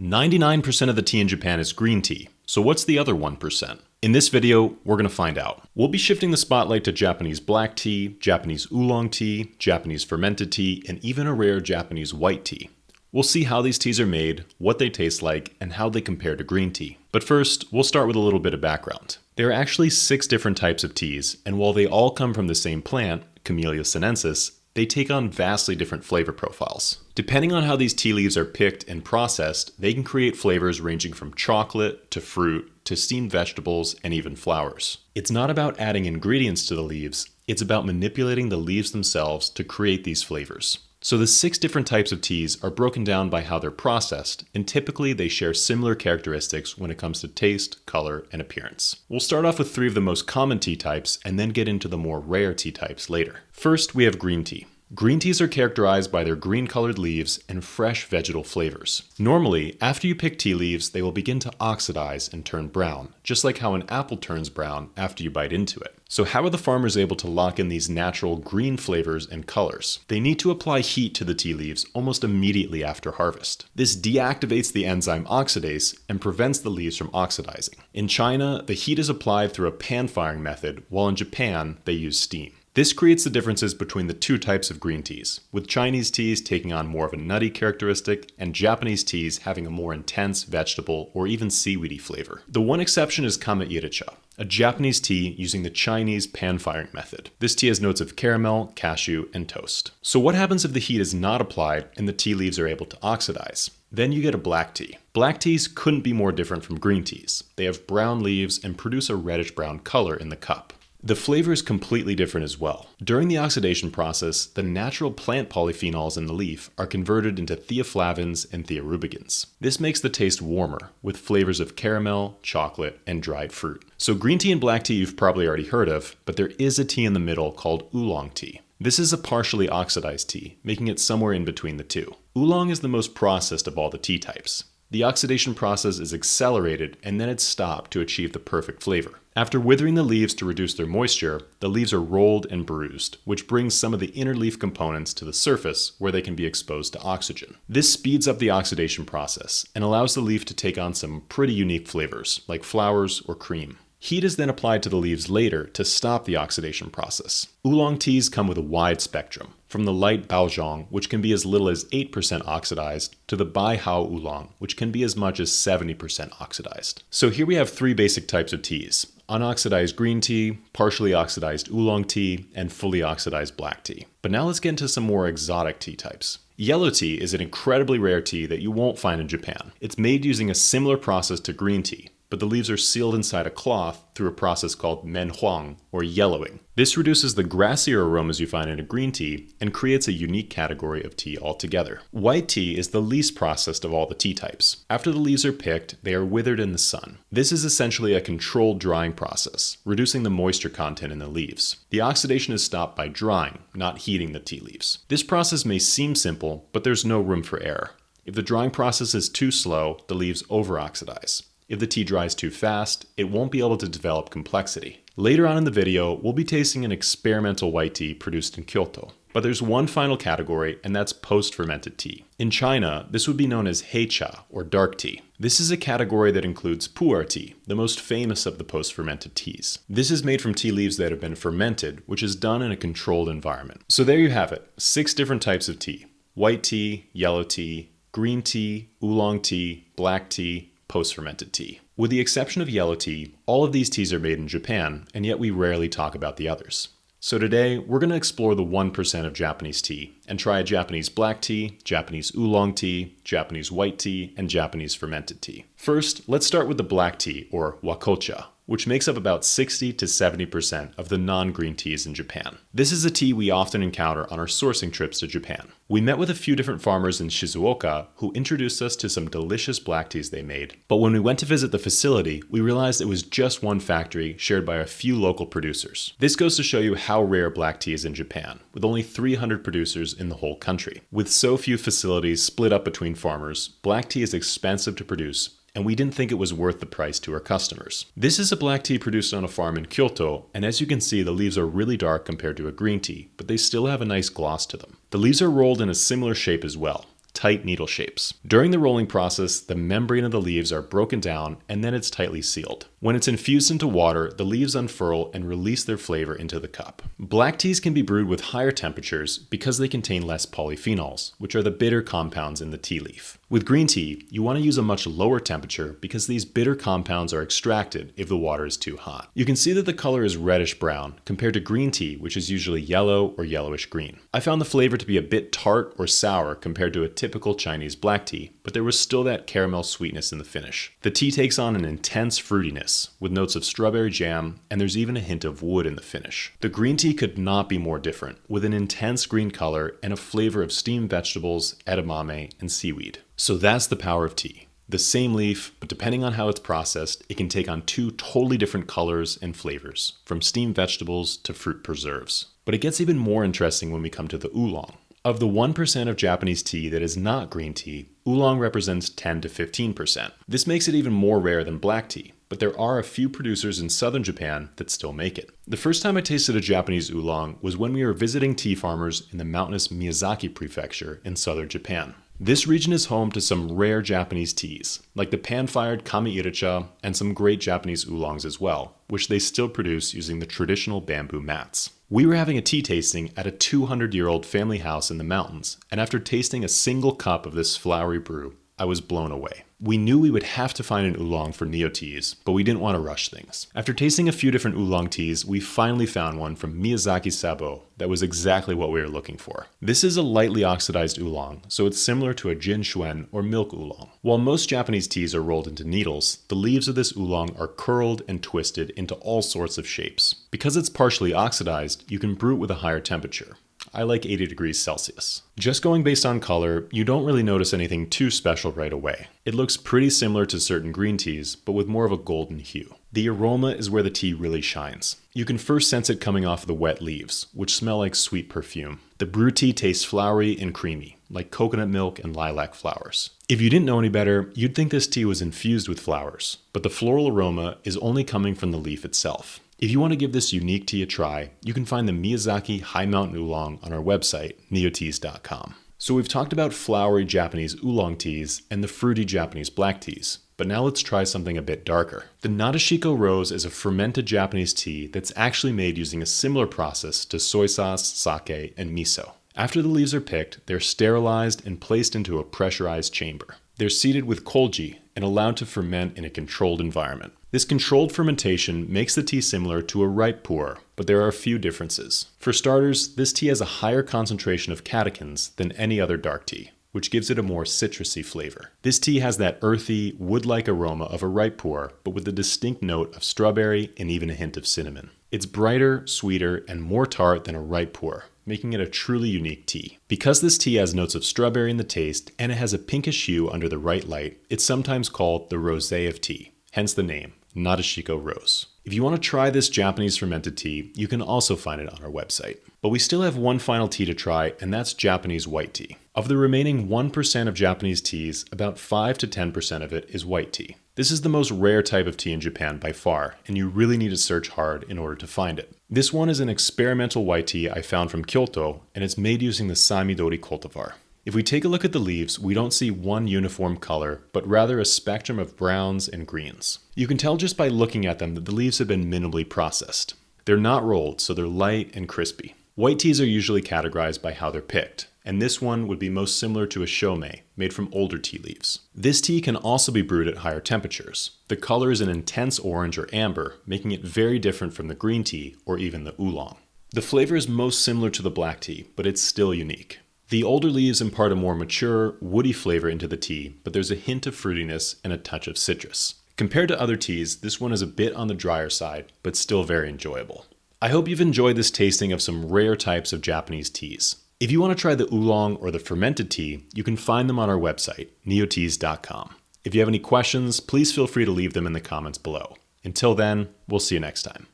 99% of the tea in Japan is green tea, so what's the other 1%? In this video, we're going to find out. We'll be shifting the spotlight to Japanese black tea, Japanese oolong tea, Japanese fermented tea, and even a rare Japanese white tea. We'll see how these teas are made, what they taste like, and how they compare to green tea. But first, we'll start with a little bit of background. There are actually 6 different types of teas, and while they all come from the same plant, Camellia sinensis, they take on vastly different flavor profiles. Depending on how these tea leaves are picked and processed, they can create flavors ranging from chocolate to fruit to steamed vegetables and even flowers. It's not about adding ingredients to the leaves, it's about manipulating the leaves themselves to create these flavors. So the 6 different types of teas are broken down by how they're processed, and typically they share similar characteristics when it comes to taste, color, and appearance. We'll start off with 3 of the most common tea types and then get into the more rare tea types later. First, we have green tea. Green teas are characterized by their green-colored leaves and fresh vegetal flavors. Normally, after you pick tea leaves, they will begin to oxidize and turn brown, just like how an apple turns brown after you bite into it. So how are the farmers able to lock in these natural green flavors and colors? They need to apply heat to the tea leaves almost immediately after harvest. This deactivates the enzyme oxidase and prevents the leaves from oxidizing. In China, the heat is applied through a pan firing method, while in Japan, they use steam. This creates the differences between the 2 types of green teas, with Chinese teas taking on more of a nutty characteristic and Japanese teas having a more intense vegetable or even seaweedy flavor. The one exception is Kame Iricha, a Japanese tea using the Chinese pan-firing method. This tea has notes of caramel, cashew, and toast. So what happens if the heat is not applied and the tea leaves are able to oxidize? Then you get a black tea. Black teas couldn't be more different from green teas. They have brown leaves and produce a reddish-brown color in the cup. The flavor is completely different as well. During the oxidation process, the natural plant polyphenols in the leaf are converted into theaflavins and theorubicins. This makes the taste warmer, with flavors of caramel, chocolate, and dried fruit. So green tea and black tea you've probably already heard of, but there is a tea in the middle called oolong tea. This is a partially oxidized tea, making it somewhere in between the 2. Oolong is the most processed of all the tea types. The oxidation process is accelerated and then it's stopped to achieve the perfect flavor. After withering the leaves to reduce their moisture, the leaves are rolled and bruised, which brings some of the inner leaf components to the surface where they can be exposed to oxygen. This speeds up the oxidation process and allows the leaf to take on some pretty unique flavors, like flowers or cream. Heat is then applied to the leaves later to stop the oxidation process. Oolong teas come with a wide spectrum, from the light baozhong, which can be as little as 8% oxidized, to the baihao oolong, which can be as much as 70% oxidized. So here we have 3 basic types of teas: unoxidized green tea, partially oxidized oolong tea, and fully oxidized black tea. But now let's get into some more exotic tea types. Yellow tea is an incredibly rare tea that you won't find in Japan. It's made using a similar process to green tea, but the leaves are sealed inside a cloth through a process called menhuang, or yellowing. This reduces the grassier aromas you find in a green tea and creates a unique category of tea altogether. White tea is the least processed of all the tea types. After the leaves are picked, they are withered in the sun. This is essentially a controlled drying process, reducing the moisture content in the leaves. The oxidation is stopped by drying, not heating the tea leaves. This process may seem simple, but there's no room for error. If the drying process is too slow, the leaves over-oxidize. If the tea dries too fast, it won't be able to develop complexity. Later on in the video, we'll be tasting an experimental white tea produced in Kyoto. But there's one final category, and that's post-fermented tea. In China, this would be known as heicha, or dark tea. This is a category that includes pu'er tea, the most famous of the post-fermented teas. This is made from tea leaves that have been fermented, which is done in a controlled environment. So there you have it, 6 different types of tea: white tea, yellow tea, green tea, oolong tea, black tea, post-fermented tea. With the exception of yellow tea, all of these teas are made in Japan, and yet we rarely talk about the others. So today, we're going to explore the 1% of Japanese tea, and try a Japanese black tea, Japanese oolong tea, Japanese white tea, and Japanese fermented tea. First, let's start with the black tea, or wakocha, which makes up about 60 to 70% of the non-green teas in Japan. This is a tea we often encounter on our sourcing trips to Japan. We met with a few different farmers in Shizuoka who introduced us to some delicious black teas they made. But when we went to visit the facility, we realized it was just one factory shared by a few local producers. This goes to show you how rare black tea is in Japan, with only 300 producers in the whole country. With so few facilities split up between farmers, black tea is expensive to produce, and we didn't think it was worth the price to our customers. This is a black tea produced on a farm in Kyoto, and as you can see, the leaves are really dark compared to a green tea, but they still have a nice gloss to them. The leaves are rolled in a similar shape as well. tight needle shapes. During the rolling process, the membrane of the leaves are broken down and then it's tightly sealed. When it's infused into water, the leaves unfurl and release their flavor into the cup. Black teas can be brewed with higher temperatures because they contain less polyphenols, which are the bitter compounds in the tea leaf. With green tea, you want to use a much lower temperature because these bitter compounds are extracted if the water is too hot. You can see that the color is reddish brown compared to green tea, which is usually yellow or yellowish green. I found the flavor to be a bit tart or sour compared to a typical Chinese black tea, but there was still that caramel sweetness in the finish. The tea takes on an intense fruitiness with notes of strawberry jam, and there's even a hint of wood in the finish. The green tea could not be more different, with an intense green color and a flavor of steamed vegetables, edamame, and seaweed. So that's the power of tea. The same leaf, but depending on how it's processed, it can take on two totally different colors and flavors, from steamed vegetables to fruit preserves. But it gets even more interesting when we come to the oolong. Of the 1% of Japanese tea that is not green tea, oolong represents 10 to 15%. This makes it even more rare than black tea, but there are a few producers in southern Japan that still make it. The first time I tasted a Japanese oolong was when we were visiting tea farmers in the mountainous Miyazaki prefecture in southern Japan. This region is home to some rare Japanese teas, like the pan-fired kami-iracha and some great Japanese oolongs as well, which they still produce using the traditional bamboo mats. We were having a tea tasting at a 200-year-old family house in the mountains, and after tasting a single cup of this flowery brew, I was blown away. We knew we would have to find an oolong for Neo Teas, but we didn't want to rush things. After tasting a few different oolong teas, we finally found one from Miyazaki Sabo that was exactly what we were looking for. This is a lightly oxidized oolong, so it's similar to a jin shuen or milk oolong. While most Japanese teas are rolled into needles, the leaves of this oolong are curled and twisted into all sorts of shapes. Because it's partially oxidized, you can brew it with a higher temperature. I like 80 degrees Celsius. Just going based on color, you don't really notice anything too special right away. It looks pretty similar to certain green teas, but with more of a golden hue. The aroma is where the tea really shines. You can first sense it coming off the wet leaves, which smell like sweet perfume. The brewed tea tastes flowery and creamy, like coconut milk and lilac flowers. If you didn't know any better, you'd think this tea was infused with flowers, but the floral aroma is only coming from the leaf itself. If you want to give this unique tea a try, you can find the Miyazaki High Mountain Oolong on our website, neoteas.com. So we've talked about flowery Japanese oolong teas and the fruity Japanese black teas, but now let's try something a bit darker. The Nadeshiko Rose is a fermented Japanese tea that's actually made using a similar process to soy sauce, sake, and miso. After the leaves are picked, they're sterilized and placed into a pressurized chamber. They're seeded with koji and allowed to ferment in a controlled environment. This controlled fermentation makes the tea similar to a ripe pu'er, but there are a few differences. For starters, this tea has a higher concentration of catechins than any other dark tea, which gives it a more citrusy flavor. This tea has that earthy, wood-like aroma of a ripe pu'er, but with a distinct note of strawberry and even a hint of cinnamon. It's brighter, sweeter, and more tart than a ripe pu'er, making it a truly unique tea. Because this tea has notes of strawberry in the taste and it has a pinkish hue under the right light, it's sometimes called the rosé of tea, hence the name, Nadeshiko Rose. If you want to try this Japanese fermented tea, you can also find it on our website. But we still have one final tea to try, and that's Japanese white tea. Of the remaining 1% of Japanese teas, about 5 to 10% of it is white tea. This is the most rare type of tea in Japan by far, and you really need to search hard in order to find it. This one is an experimental white tea I found from Kyoto, and it's made using the Samidori cultivar. If we take a look at the leaves, we don't see one uniform color, but rather a spectrum of browns and greens. You can tell just by looking at them that the leaves have been minimally processed. They're not rolled, so they're light and crispy. White teas are usually categorized by how they're picked, and this one would be most similar to a shomei, made from older tea leaves. This tea can also be brewed at higher temperatures. The color is an intense orange or amber, making it very different from the green tea or even the oolong. The flavor is most similar to the black tea, but it's still unique. The older leaves impart a more mature, woody flavor into the tea, but there's a hint of fruitiness and a touch of citrus. Compared to other teas, this one is a bit on the drier side, but still very enjoyable. I hope you've enjoyed this tasting of some rare types of Japanese teas. If you want to try the oolong or the fermented tea, you can find them on our website, neoteas.com. If you have any questions, please feel free to leave them in the comments below. Until then, we'll see you next time.